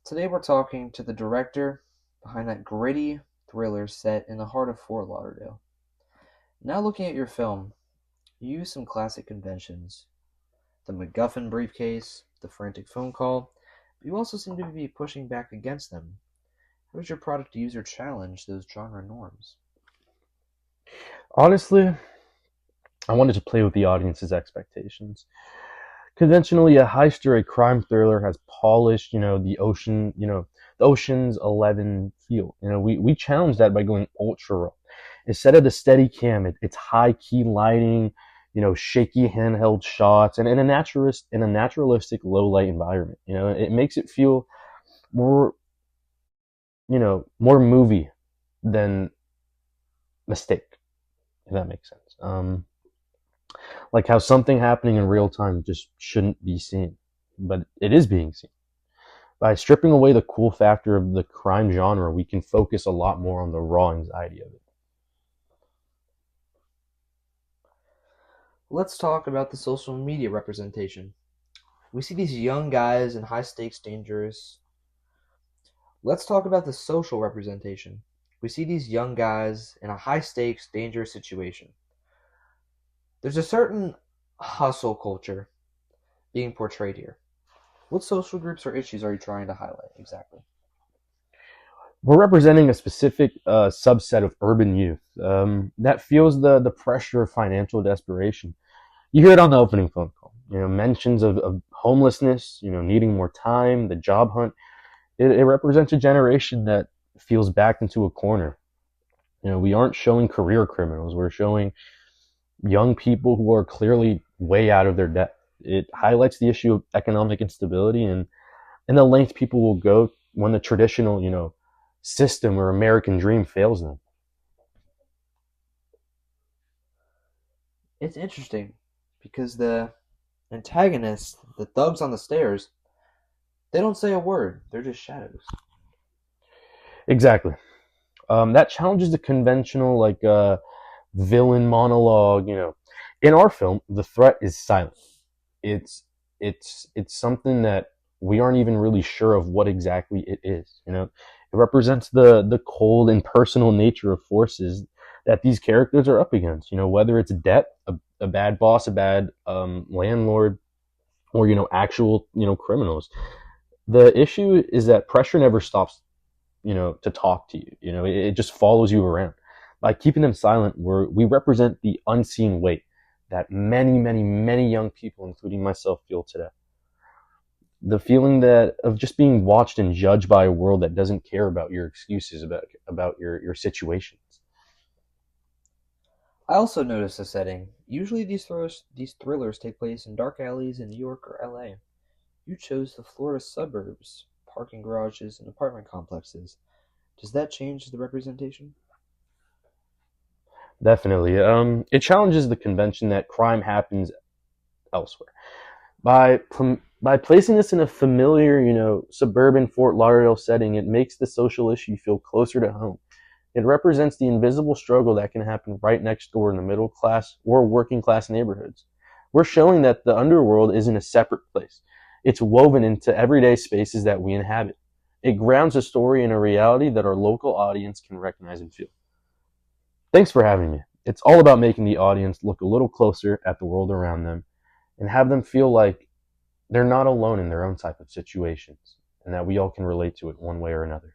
Today we're talking to the director behind that gritty thriller set in the heart of Fort Lauderdale. Now looking at your film, you use some classic conventions. The MacGuffin briefcase, the frantic phone call, but you also seem to be pushing back against them. How does your product user challenge those genre norms? Honestly, I wanted to play with the audience's expectations. Conventionally, a heist or a crime thriller has polished, the Ocean's 11 feel. We challenge that by going ultra raw. Instead of the steady cam, it's high key lighting, shaky handheld shots, and in a naturalistic low light environment. It makes it feel more, more movie than mistake, if that makes sense. Like how something happening in real time just shouldn't be seen, but it is being seen. By stripping away the cool factor of the crime genre, we can focus a lot more on the raw anxiety of it. Let's talk about the social media representation. We see these young guys in high stakes dangerous. Let's talk about the social representation. We see these young guys in a high stakes dangerous situation. There's a certain hustle culture being portrayed here. What social groups or issues are you trying to highlight exactly? We're representing a specific subset of urban youth that feels the pressure of financial desperation. You hear it on the opening phone call. Mentions of homelessness, needing more time, the job hunt. It represents a generation that feels backed into a corner. We aren't showing career criminals. We're showing young people who are clearly way out of their depth. It highlights the issue of economic instability and the length people will go when the traditional, system or American dream fails them. It's interesting because the antagonists, the thugs on the stairs, they don't say a word. They're just shadows. Exactly. That challenges the conventional villain monologue. In our film, the threat is silent. It's it's something that we aren't even really sure of what exactly it is. It represents the cold and personal nature of forces that these characters are up against. Whether it's debt, a bad boss, a bad landlord, or actual criminals. The issue is that pressure never stops to talk to you. It just follows you around. By keeping them silent, we represent the unseen weight that many, many, many young people, including myself, feel today. The feeling that of just being watched and judged by a world that doesn't care about your excuses, about your situations. I also noticed the setting. Usually these thrillers take place in dark alleys in New York or LA. You chose the Florida suburbs, parking garages, and apartment complexes. Does that change the representation? Definitely, it challenges the convention that crime happens elsewhere. By placing this in a familiar, suburban Fort Lauderdale setting, it makes the social issue feel closer to home. It represents the invisible struggle that can happen right next door in the middle class or working class neighborhoods. We're showing that the underworld isn't a separate place. It's woven into everyday spaces that we inhabit. It grounds a story in a reality that our local audience can recognize and feel. Thanks for having me. It's all about making the audience look a little closer at the world around them and have them feel like they're not alone in their own type of situations and that we all can relate to it one way or another.